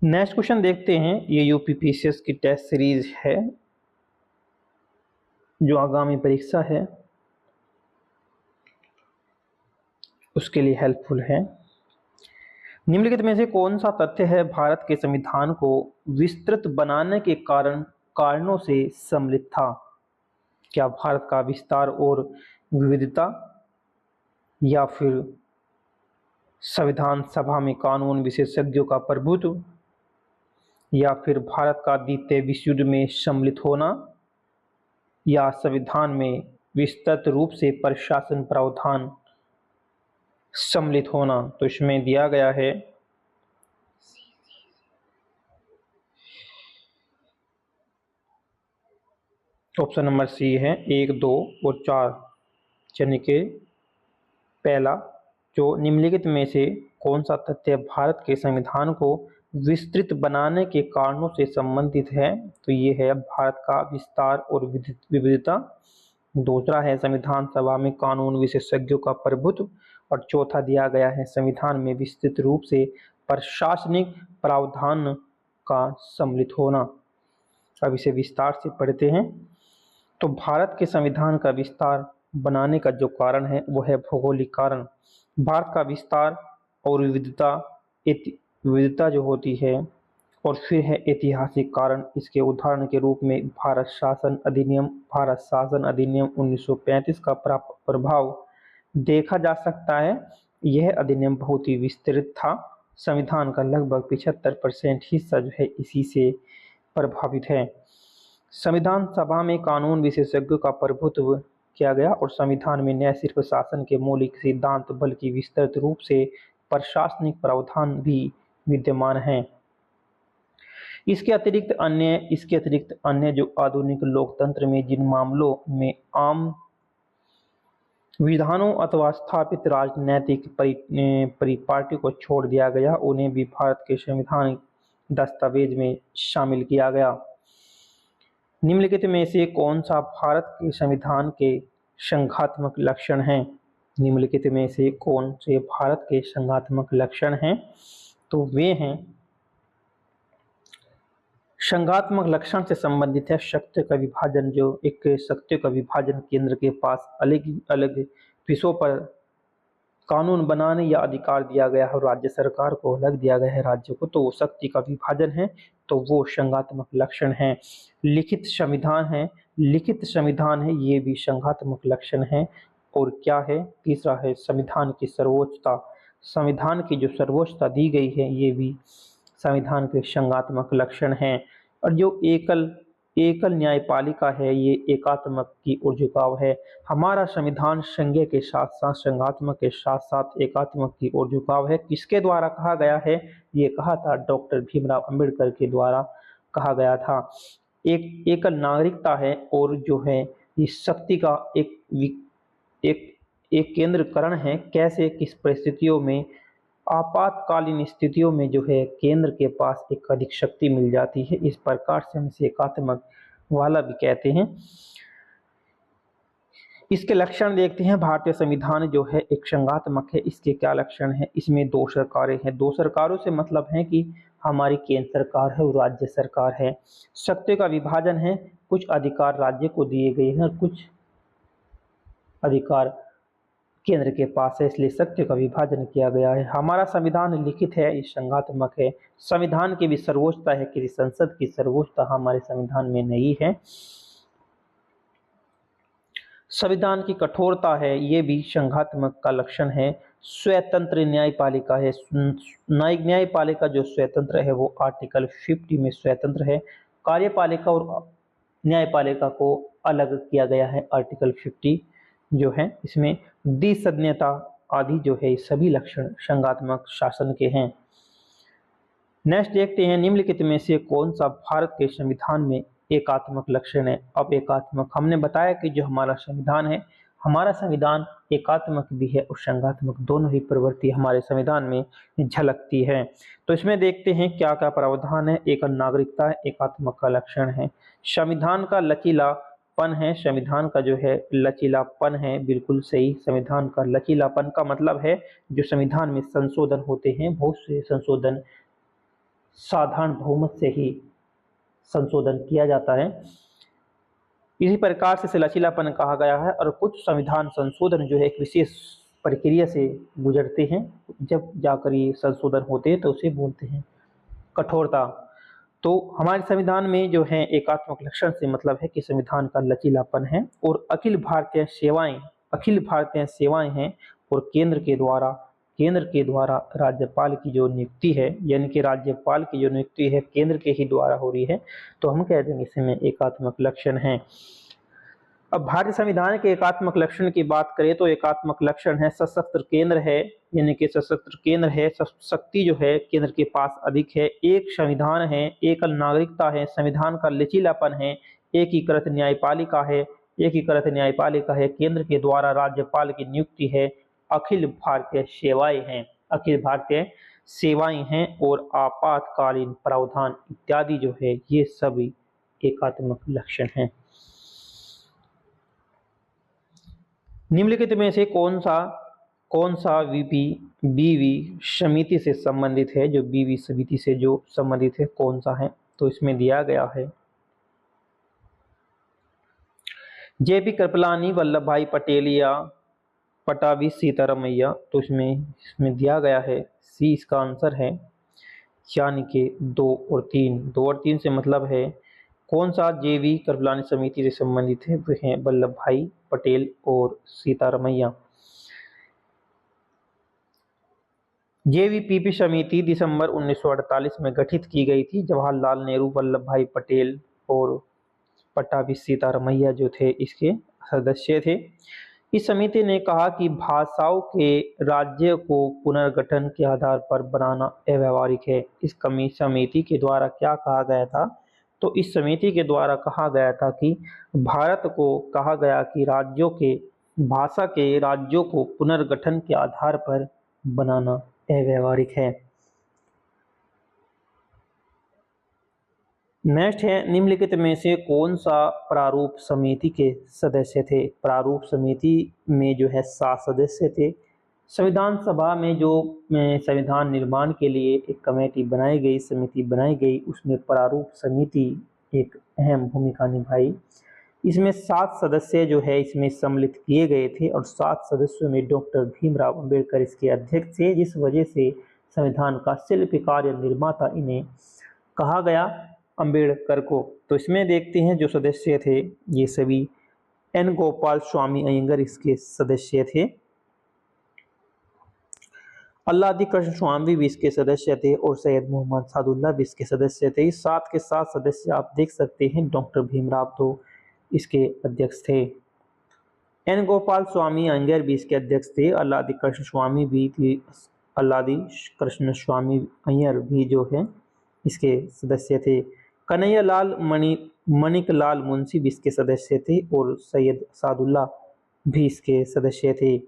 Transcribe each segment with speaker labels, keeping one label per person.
Speaker 1: Next question देखते हैं। ये यूपीपीसीएस की टेस्ट सीरीज है जो आगामी परीक्षा है उसके लिए हेल्पफुल है। निम्नलिखित में से कौन सा तथ्य है भारत के संविधान को विस्तृत बनाने के कारणों से सम्मिलित था? क्या भारत का विस्तार और विविधता, या फिर संविधान सभा में कानून विशेषज्ञों का प्रभुत्व, या फिर भारत का द्वितीय विश्व युद्ध में सम्मिलित होना, या संविधान में विस्तृत रूप से प्रशासन प्रावधान सम्मिलित होना? तो इसमें दिया गया है ऑप्शन नंबर सी है 1, 2 और 4, यानी कि पहला। जो निम्नलिखित में से कौन सा तथ्य भारत के संविधान को विस्तृत बनाने के कारणों से संबंधित है? तो ये है भारत का विस्तार और विविधता। दूसरा है संविधान सभा में कानून विशेषज्ञों का प्रभुत्व। और चौथा दिया गया है संविधान में विस्तृत रूप से प्रशासनिक प्रावधान का सम्मिलित होना। अब इसे विस्तार से पढ़ते हैं। तो भारत के संविधान का विस्तार बनाने का जो कारण है वो है भौगोलिक कारण। भारत का विस्तार और विविधता जो होती है, और फिर है ऐतिहासिक कारण। इसके उदाहरण के रूप में भारत शासन अधिनियम 1935 का प्रभाव देखा जा सकता है। यह अधिनियम बहुत ही विस्तृत था। संविधान का लगभग 75% हिस्सा जो है इसी से प्रभावित है। संविधान सभा में कानून विशेषज्ञों का प्रभुत्व किया गया, और संविधान में न सिर्फ शासन के मौलिक सिद्धांत बल्कि विस्तृत रूप से प्रशासनिक प्रावधान भी विद्यमान हैं। इसके अतिरिक्त अन्य जो आधुनिक लोकतंत्र में जिन मामलों में आम विधानों अथवा स्थापित राजनैतिक परिपाटी को छोड़ दिया गया, उन्हें भी भारत के संविधान दस्तावेज में शामिल किया गया। निम्नलिखित में से कौन सा भारत के संविधान के संघात्मक लक्षण हैं? निम्नलिखित में से कौन से भारत के संघात्मक लक्षण हैं? तो वे हैं, संघात्मक लक्षण से संबंधित है शक्ति का विभाजन। जो एक शक्ति का विभाजन, केंद्र के पास अलग अलग विषयों पर कानून बनाने या अधिकार दिया गया है, राज्य सरकार को अलग दिया गया है, राज्य को, तो वो शक्ति का विभाजन है, तो वो संघात्मक लक्षण है। लिखित संविधान है, ये भी संघात्मक लक्षण है। और क्या है? तीसरा है संविधान की सर्वोच्चता। संविधान की जो सर्वोच्चता दी गई है ये भी संविधान के संघात्मक लक्षण हैं। और जो एकल न्यायपालिका है, ये एकात्मक की ओर झुकाव है। हमारा संविधान संघीय के साथ साथ संघात्मक के साथ साथ एकात्मक की ओर झुकाव है। किसके द्वारा कहा गया है? ये कहा था डॉक्टर भीमराव अंबेडकर के द्वारा कहा गया था। एक एकल नागरिकता है, और जो है ये शक्ति का एक केंद्रीकरण है। कैसे? किस परिस्थितियों में? आपातकालीन स्थितियों में जो है केंद्र के पास एक अधिक शक्ति मिल जाती है। इस प्रकार से हम इसे एकात्मक वाला भी कहते हैं। इसके लक्षण देखते हैं। भारतीय संविधान जो है एक संघात्मक है। इसके क्या लक्षण है? इसमें 2 सरकारें हैं। 2 सरकारों से मतलब है कि हमारी केंद्र सरकार है और राज्य सरकार है। शक्ति का विभाजन है, कुछ अधिकार राज्य को दिए गए हैं और कुछ अधिकार केंद्र के पास है, इसलिए शक्ति का विभाजन किया गया है। हमारा संविधान लिखित है, ये संघात्मक है। संविधान की भी सर्वोच्चता है, कि संसद की सर्वोच्चता हमारे संविधान में नहीं है। संविधान की कठोरता है, ये भी संघात्मक का लक्षण है। स्वतंत्र न्यायपालिका है। न्यायपालिका जो स्वतंत्र है वो आर्टिकल 50 में स्वतंत्र है। कार्यपालिका और न्यायपालिका को अलग किया गया है आर्टिकल 50 जो है। इसमें द्विसदनीयता आदि जो है सभी लक्षण संघात्मक शासन के हैं। नेक्स्ट देखते हैं, निम्नलिखित में से कौन सा भारत के संविधान में एकात्मक लक्षण है? अब एकात्मक, हमने बताया कि जो हमारा संविधान है, हमारा संविधान एकात्मक भी है और संघात्मक, दोनों ही प्रवृत्ति हमारे संविधान में झलकती है। तो इसमें देखते हैं क्या क्या प्रावधान है। एकल नागरिकता एकात्मक का लक्षण है। संविधान का लचीलापन है। संविधान का जो है लचीलापन है, बिल्कुल सही। संविधान का लचीलापन का मतलब है जो संविधान में संशोधन होते हैं, बहुत से संशोधन साधारण बहुमत से ही संशोधन किया जाता है। इसी प्रकार से इसे लचीलापन कहा गया है। और कुछ संविधान संशोधन जो है एक विशेष प्रक्रिया से गुजरते हैं, जब जाकर ये संशोधन होते हैं तो उसे बोलते हैं कठोरता। तो हमारे संविधान में जो है एकात्मक लक्षण से मतलब है कि संविधान का लचीलापन है और अखिल भारतीय सेवाएं हैं। और केंद्र के द्वारा राज्यपाल की जो नियुक्ति है, यानी कि राज्यपाल की जो नियुक्ति है केंद्र के ही द्वारा हो रही है, तो हम कह देंगे इसमें एकात्मक लक्षण है। अब भारतीय संविधान के एकात्मक लक्षण की बात करें तो एकात्मक लक्षण है सशस्त्र केंद्र है, यानी कि सशस्त्र केंद्र है, शक्ति जो है केंद्र के पास अधिक है, एक संविधान है, एकल नागरिकता है, संविधान का लचीलापन है, एकीकृत न्यायपालिका है, केंद्र के द्वारा राज्यपाल की नियुक्ति है, अखिल भारतीय सेवाएं हैं और आपातकालीन प्रावधान इत्यादि जो है ये सभी एकात्मक लक्षण हैं। निम्नलिखित में से कौन सा बीवी समिति से संबंधित है, जो बीवी समिति से जो संबंधित है कौन सा है, तो इसमें दिया गया है जेपी कृपलानी, वल्लभ भाई पटेल या पटाभी सीतारामैया। तो इसमें दिया गया है सी इसका आंसर है, यानी कि 2 और 3। 2 और 3 से मतलब है कौन सा जेवी कृपलानी समिति से संबंधित है, वे हैं वल्लभ भाई पटेल और सीतारामैया। जेवीपीपी समिति दिसंबर 1948 में गठित की गई थी। जवाहरलाल नेहरू, वल्लभ भाई पटेल और पट्टाभी सीतारामैया जो थे इसके सदस्य थे। इस समिति ने कहा कि भाषाओं के राज्य को पुनर्गठन के आधार पर बनाना अव्यावहारिक है। इस समिति के द्वारा क्या कहा गया था, तो इस समिति के द्वारा कहा गया था कि भारत को कहा गया कि भाषा के राज्यों को पुनर्गठन के आधार पर बनाना अव्यावहारिक है। नेक्स्ट है निम्नलिखित में से कौन सा प्रारूप समिति के सदस्य थे। प्रारूप समिति में जो है 7 सदस्य थे। संविधान सभा में जो संविधान निर्माण के लिए एक कमेटी बनाई गई, समिति बनाई गई, उसमें प्रारूप समिति एक अहम भूमिका निभाई। इसमें 7 सदस्य जो है इसमें सम्मिलित किए गए थे और 7 सदस्यों में डॉक्टर भीमराव अंबेडकर इसके अध्यक्ष थे, जिस वजह से संविधान का शिल्पकार या निर्माता इन्हें कहा गया, अंबेडकर को। तो इसमें देखते हैं जो सदस्य थे ये सभी एन गोपाल स्वामी अयंगर इसके सदस्य थे, अल्लादी कृष्ण स्वामी भी इसके सदस्य थे और सैयद मोहम्मद सादुल्लाह भी इसके सदस्य थे। इस 7 के 7 सदस्य आप देख सकते हैं। डॉक्टर भीमराव तो इसके अध्यक्ष थे, एन गोपाल स्वामी अयंगर भी इसके अध्यक्ष थे, अल्लादी कृष्ण स्वामी भी थे, अल्लादी कृष्ण स्वामी अयंगर भी जो है इसके सदस्य थे, कन्हैया लाल मणिकलाल मुंशी भी इसके सदस्य थे और सैयद सादुल्लाह भी इसके सदस्य थे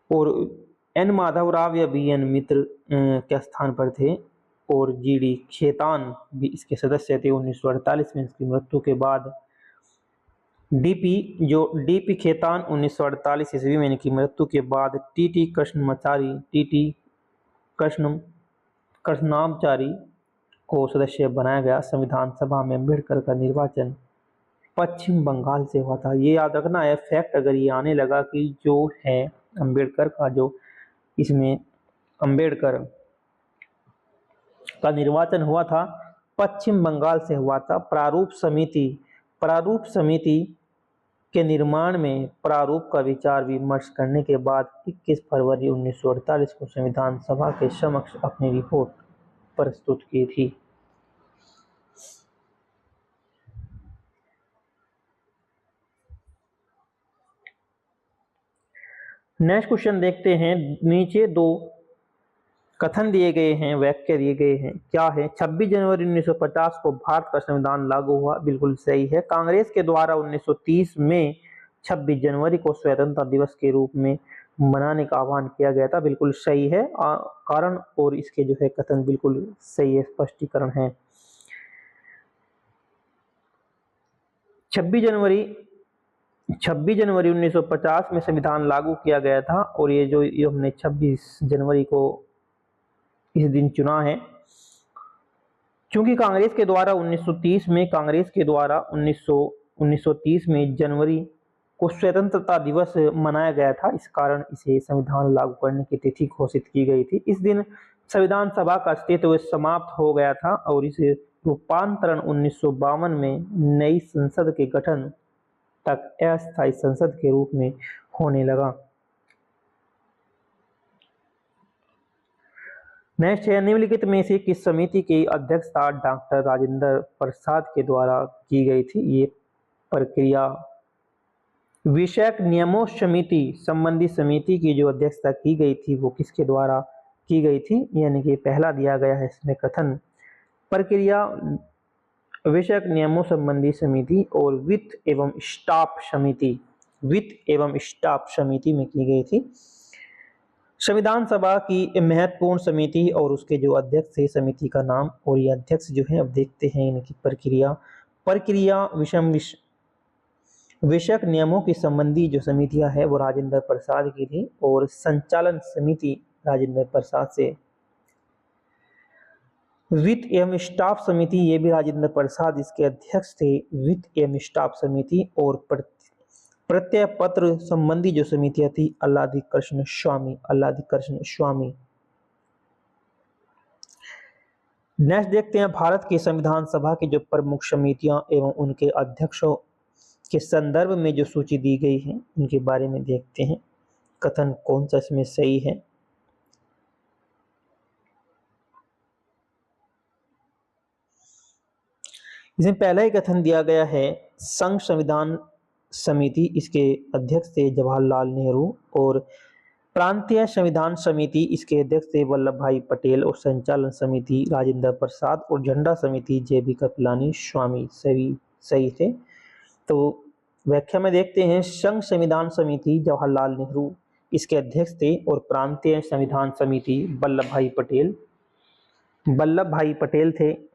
Speaker 1: और एन माधवराव या बी एन मित्र के स्थान पर थे और जीडी खेतान भी इसके सदस्य थे। 1948 में इसकी मृत्यु के बाद डीपी खेतान 1948 ईस्वी में इनकी मृत्यु के बाद टीटी कृष्णमाचारी को सदस्य बनाया गया। संविधान सभा में अम्बेडकर का निर्वाचन पश्चिम बंगाल से हुआ था। ये याद रखना है फैक्ट, अगर ये आने लगा कि जो है अम्बेडकर का जो इसमें अम्बेडकर का निर्वाचन हुआ था पश्चिम बंगाल से हुआ था। प्रारूप समिति के निर्माण में प्रारूप का विचार विमर्श करने के बाद 21 फरवरी 1948 को संविधान सभा के समक्ष अपनी रिपोर्ट प्रस्तुत की थी। नेक्स्ट क्वेश्चन देखते हैं। नीचे 2 कथन दिए गए हैं, वाक्य दिए गए हैं, क्या है। 26 जनवरी 1950 को भारत का संविधान लागू हुआ, बिल्कुल सही है। कांग्रेस के द्वारा 1930 में 26 जनवरी को स्वतंत्रता दिवस के रूप में मनाने का आह्वान किया गया था, बिल्कुल सही है। कारण और इसके जो है कथन बिल्कुल सही है, स्पष्टीकरण है। 26 जनवरी 1950 में संविधान लागू किया गया था और ये हमने 26 जनवरी को इस दिन चुना है। क्योंकि कांग्रेस के द्वारा 1930 में जनवरी को स्वतंत्रता दिवस मनाया गया था, इस कारण इसे संविधान लागू करने की तिथि घोषित की गई थी। इस दिन संविधान सभा का अस्तित्व समाप्त हो गया था और इसे रूपांतरण 1952 में नई संसद के गठन तक अस्थायी संसद के रूप में होने लगा। नेक्स्ट है, निम्नलिखित में से किस समिति की अध्यक्षता डॉक्टर राजेंद्र प्रसाद के द्वारा की गई थी? ये प्रक्रिया विषयक नियमों समिति संबंधी समिति की जो अध्यक्षता की गई थी वो किसके द्वारा की गई थी? यानी कि पहला दिया गया है इसमें कथन, प्रक्रिया विषयक नियमों संबंधी समिति और वित्त एवं स्टाफ समिति में की गई थी। संविधान सभा की महत्वपूर्ण समिति और उसके जो अध्यक्ष थे समिति का नाम, और ये अध्यक्ष जो है अब देखते हैं इनकी प्रक्रिया विषयक नियमों की संबंधी जो समितियां है वो राजेंद्र प्रसाद की थी, और संचालन समिति राजेंद्र प्रसाद से। वित्त एवं स्टाफ समिति ये भी राजेंद्र प्रसाद इसके अध्यक्ष थे, वित्त एवं स्टाफ समिति। और प्रत्यय पत्र संबंधी जो समितियां थी अल्लादी कृष्ण स्वामी। नेक्स्ट देखते हैं, भारत की संविधान सभा की जो प्रमुख समितियां एवं उनके अध्यक्षों के संदर्भ में जो सूची दी गई है उनके बारे में देखते हैं, कथन कौन सा इसमें सही है। इसमें पहला ही कथन दिया गया है, संघ संविधान समिति इसके अध्यक्ष थे जवाहरलाल नेहरू, और प्रांतीय संविधान समिति इसके अध्यक्ष थे वल्लभ भाई पटेल, और संचालन समिति राजेंद्र प्रसाद, और झंडा समिति जे.बी. कृपलानी स्वामी सही थे। तो व्याख्या में देखते हैं, संघ संविधान समिति जवाहरलाल नेहरू इसके अध्यक्ष थे, और प्रांतीय संविधान समिति वल्लभ भाई पटेल थे।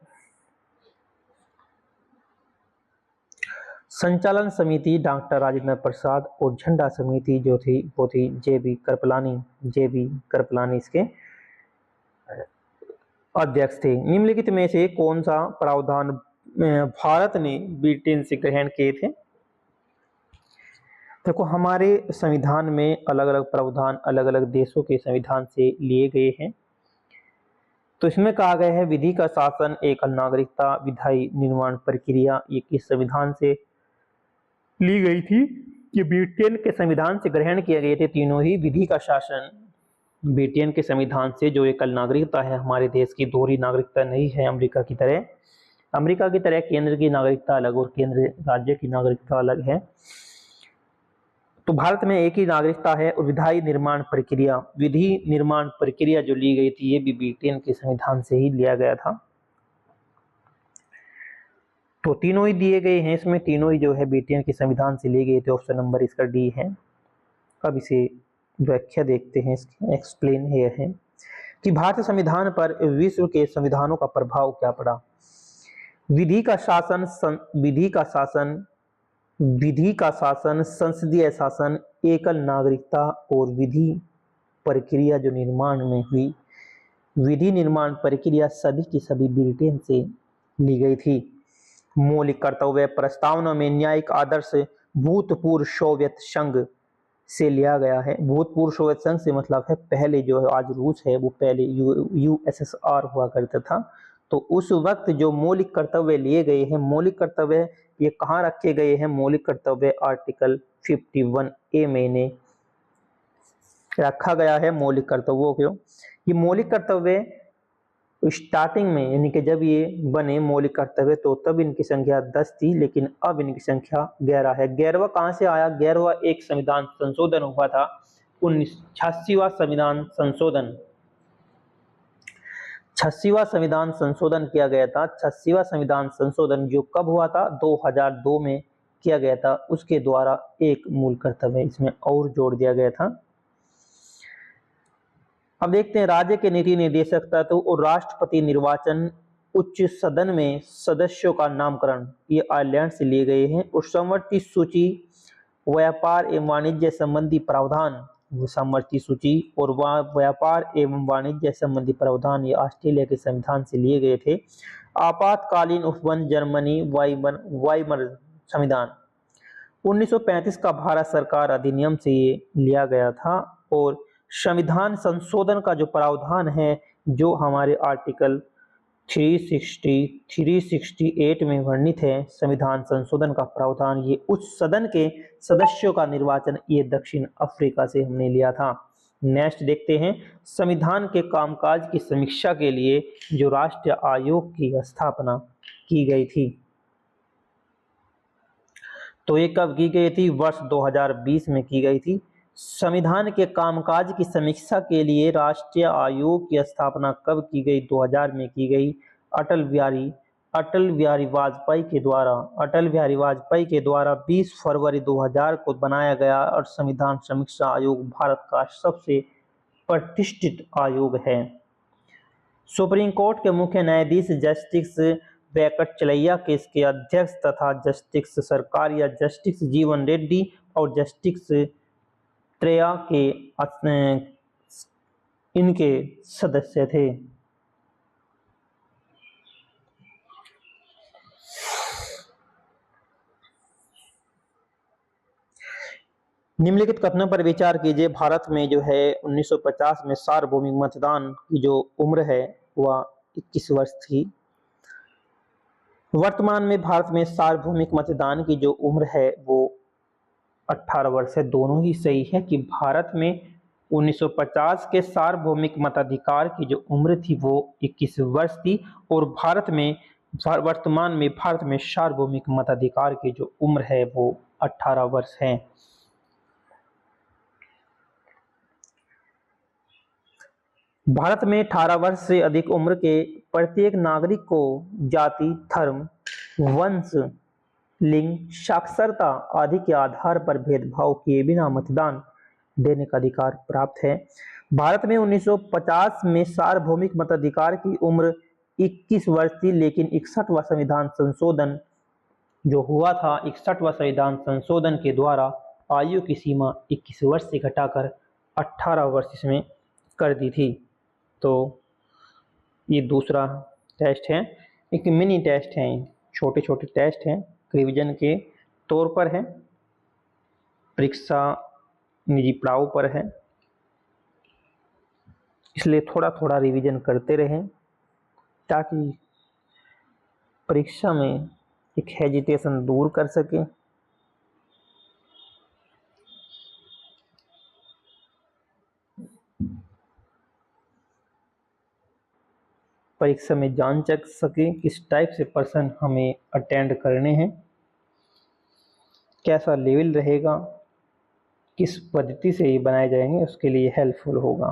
Speaker 1: संचालन समिति डॉक्टर राजेंद्र प्रसाद, और झंडा समिति जो थी वो थी जे.बी. कृपलानी इसके अध्यक्ष थे। निम्नलिखित में से कौन सा प्रावधान भारत ने ब्रिटेन से ग्रहण किए थे? देखो, हमारे संविधान में अलग अलग प्रावधान अलग अलग देशों के संविधान से लिए गए हैं। तो इसमें कहा गया है, विधि का शासन, एकल नागरिकता, विधायी निर्माण प्रक्रिया, ये किस संविधान से ली गई थी? ये ब्रिटेन के संविधान से ग्रहण किए गए थे तीनों ही। विधि का शासन ब्रिटेन के संविधान से, जो एकल नागरिकता है, हमारे देश की दोहरी नागरिकता नहीं है अमेरिका की तरह केंद्र की नागरिकता अलग और केंद्र राज्य की नागरिकता अलग है। तो भारत में एक ही नागरिकता है। और विधि निर्माण प्रक्रिया जो ली गई थी ये भी ब्रिटेन के संविधान से ही लिया गया था। तो तीनों ही दिए गए हैं इसमें, तीनों ही जो है ब्रिटेन के संविधान से लिए गए थे। ऑप्शन नंबर इसका डी है। अब इसे व्याख्या देखते हैं, एक्सप्लेन है कि भारतीय संविधान पर विश्व के संविधानों का प्रभाव क्या पड़ा। विधि का शासन, संसदीय शासन, एकल नागरिकता और विधि प्रक्रिया जो निर्माण में हुई, विधि निर्माण प्रक्रिया सभी की सभी ब्रिटेन से ली गई थी। मौलिक कर्तव्य प्रस्तावना में न्यायिक आदर्श भूतपूर्व सोवियत संघ से लिया गया है। भूतपूर्व सोवियत संघ से मतलब है पहले जो है आज रूस है वो पहले यूएसएसआर हुआ करता था। तो उस वक्त जो मौलिक कर्तव्य लिए गए हैं, मौलिक कर्तव्य ये कहाँ रखे गए हैं? मौलिक कर्तव्य आर्टिकल 51A में रखा गया है मौलिक कर्तव्यों को। ये मौलिक कर्तव्य स्टार्टिंग में यानी कि जब ये बने मौलिक कर्तव्य तो तब इनकी संख्या 10 थी, लेकिन अब इनकी संख्या 11 है। 11वां कहां से आया? 11वां एक संविधान संशोधन हुआ था, 86वां संविधान संशोधन, 86वां संविधान संशोधन किया गया था। 86वां संविधान संशोधन जो कब हुआ था? 2002 में किया गया था। उसके द्वारा एक मूल कर्तव्य इसमें और जोड़ दिया गया था। अब देखते हैं राज्य के नीति निर्देशक तत्व और राष्ट्रपति निर्वाचन, उच्च सदन में सदस्यों का नामकरण, ये आयरलैंड से लिए गए हैं। और समवर्ती सूची, व्यापार एवं वाणिज्य संबंधी प्रावधान, समवर्ती सूची और व्यापार एवं वाणिज्य संबंधी प्रावधान ये ऑस्ट्रेलिया के संविधान से लिए गए थे। आपातकालीन उपबंध जर्मनी वाइमर संविधान 1935 का भारत सरकार अधिनियम से ये लिया गया था और संविधान संशोधन का जो प्रावधान है जो हमारे आर्टिकल 360, 368 में वर्णित है संविधान संशोधन का प्रावधान, ये उच्च सदन के सदस्यों का निर्वाचन ये दक्षिण अफ्रीका से हमने लिया था। नेक्स्ट देखते हैं, संविधान के कामकाज की समीक्षा के लिए जो राष्ट्रीय आयोग की स्थापना की गई थी, तो ये कब की गई थी? वर्ष 2020 में की गई थी। संविधान के कामकाज की समीक्षा के लिए राष्ट्रीय आयोग की स्थापना कब की गई? 2000 में की गई। अटल बिहारी वाजपेयी के द्वारा 20 फरवरी 2000 को बनाया गया और संविधान समीक्षा आयोग भारत का सबसे प्रतिष्ठित आयोग है। सुप्रीम कोर्ट के मुख्य न्यायाधीश जस्टिस वेंकटचलैया केस के अध्यक्ष तथा जस्टिस सरकारिया, जस्टिस जीवन रेड्डी और जस्टिस त्रेया के इनके सदस्य थे। निम्नलिखित कथनों पर विचार कीजिए। भारत में जो है 1950 में सार्वभौमिक मतदान की जो उम्र है वह 21 वर्ष थी। वर्तमान में भारत में सार्वभौमिक मतदान की जो उम्र है वो 18 वर्ष है। दोनों ही सही है कि भारत में 1950 के सार्वभौमिक मताधिकार की जो उम्र थी वो 21 वर्ष थी और वर्तमान में भारत में सार्वभौमिक मताधिकार की जो उम्र है वो 18 वर्ष है। भारत में 18 वर्ष से अधिक उम्र के प्रत्येक नागरिक को जाति, धर्म, वंश, लिंग, साक्षरता आदि के आधार पर भेदभाव किए बिना मतदान देने का अधिकार प्राप्त है। भारत में 1950 में सार्वभौमिक मताधिकार की उम्र 21 वर्ष थी, लेकिन 61वां संविधान संशोधन जो हुआ था, 61वां संविधान संशोधन के द्वारा आयु की सीमा 21 वर्ष से घटाकर 18 वर्ष इसमें कर दी थी। तो ये दूसरा टेस्ट है, एक मिनी टेस्ट है, छोटे छोटे टेस्ट हैं, रिवीजन के तौर पर है, परीक्षा निजी पड़ाव पर है, इसलिए थोड़ा थोड़ा रिवीजन करते रहें ताकि परीक्षा में एक हेजिटेशन दूर कर सकें। परीक्षा में जान चक सके किस टाइप से पर्सन हमें अटेंड करने हैं, कैसा लेवल रहेगा, किस पद्धति से ये बनाए जाएंगे, उसके लिए हेल्पफुल होगा।